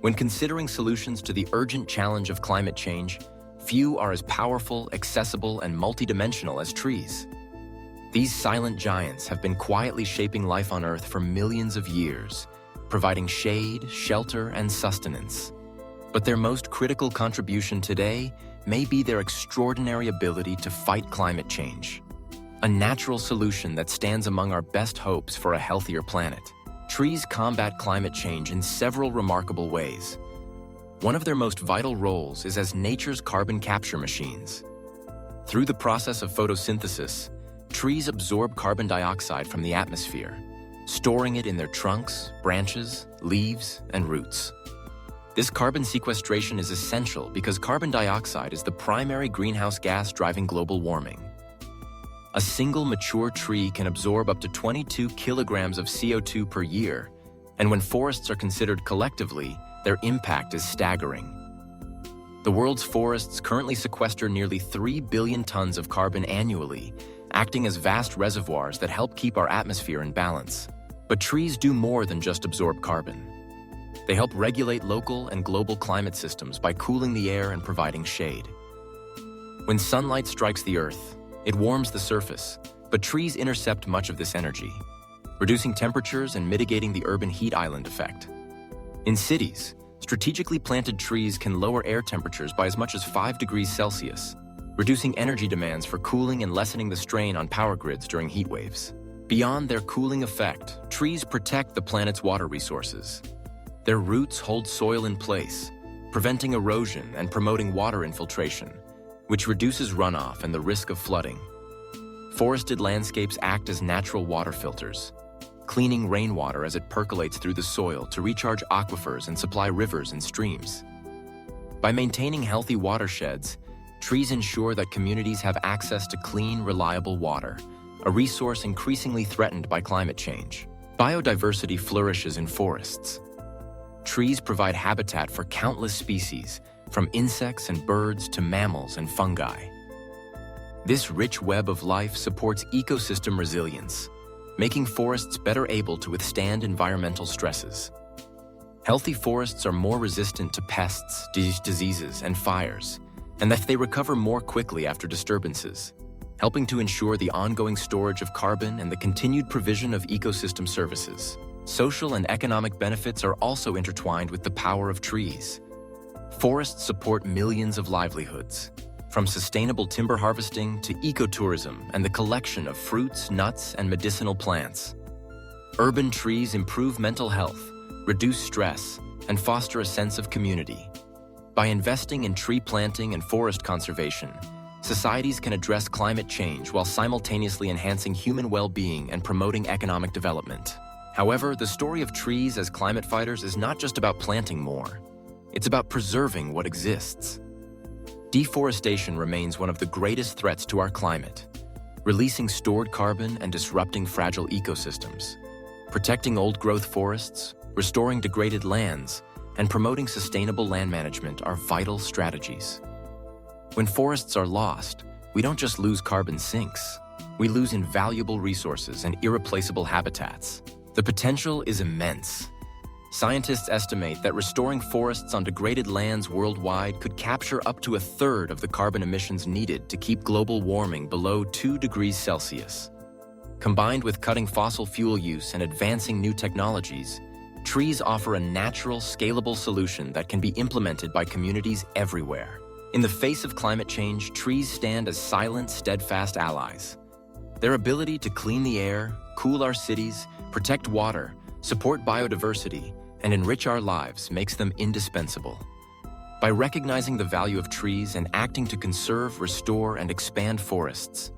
When considering solutions to the urgent challenge of climate change, few are as powerful, accessible, and multidimensional as trees. These silent giants have been quietly shaping life on Earth for millions of years, providing shade, shelter, and sustenance. But their most critical contribution today may be their extraordinary ability to fight climate change, a natural solution that stands among our best hopes for a healthier planet. Trees combat climate change in several remarkable ways. One of their most vital roles is as nature's carbon capture machines. Through the process of photosynthesis, trees absorb carbon dioxide from the atmosphere, storing it in their trunks, branches, leaves, and roots. This carbon sequestration is essential because carbon dioxide is the primary greenhouse gas driving global warming. A single mature tree can absorb up to 22 kilograms of CO2 per year, and when forests are considered collectively, their impact is staggering. The world's forests currently sequester nearly 3 billion tons of carbon annually, acting as vast reservoirs that help keep our atmosphere in balance. But trees do more than just absorb carbon. They help regulate local and global climate systems by cooling the air and providing shade. When sunlight strikes the earth, it warms the surface, but trees intercept much of this energy, reducing temperatures and mitigating the urban heat island effect. In cities, strategically planted trees can lower air temperatures by as much as 5 degrees Celsius, reducing energy demands for cooling and lessening the strain on power grids during heat waves. Beyond their cooling effect, trees protect the planet's water resources. Their roots hold soil in place, preventing erosion and promoting water infiltration, which reduces runoff and the risk of flooding. Forested landscapes act as natural water filters, cleaning rainwater as it percolates through the soil to recharge aquifers and supply rivers and streams. By maintaining healthy watersheds, trees ensure that communities have access to clean, reliable water, a resource increasingly threatened by climate change. Biodiversity flourishes in forests. Trees provide habitat for countless species, from insects and birds to mammals and fungi. This rich web of life supports ecosystem resilience, making forests better able to withstand environmental stresses. Healthy forests are more resistant to pests, diseases, and fires, and that they recover more quickly after disturbances, helping to ensure the ongoing storage of carbon and the continued provision of ecosystem services. Social and economic benefits are also intertwined with the power of trees. Forests support millions of livelihoods, from sustainable timber harvesting to ecotourism and the collection of fruits, nuts, and medicinal plants. Urban trees improve mental health, reduce stress, and foster a sense of community. By investing in tree planting and forest conservation, societies can address climate change while simultaneously enhancing human well-being and promoting economic development. However, the story of trees as climate fighters is not just about planting more. It's about preserving what exists. Deforestation remains one of the greatest threats to our climate, releasing stored carbon and disrupting fragile ecosystems. Protecting old-growth forests, restoring degraded lands, and promoting sustainable land management are vital strategies. When forests are lost, we don't just lose carbon sinks. We lose invaluable resources and irreplaceable habitats. The potential is immense. Scientists estimate that restoring forests on degraded lands worldwide could capture up to a third of the carbon emissions needed to keep global warming below 2 degrees Celsius. Combined with cutting fossil fuel use and advancing new technologies, trees offer a natural, scalable solution that can be implemented by communities everywhere. In the face of climate change, trees stand as silent, steadfast allies. Their ability to clean the air, cool our cities, protect water, support biodiversity, and enrich our lives makes them indispensable. By recognizing the value of trees and acting to conserve, restore, and expand forests,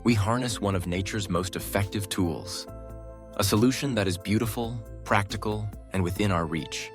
we harness one of nature's most effective tools, a solution that is beautiful, practical, and within our reach.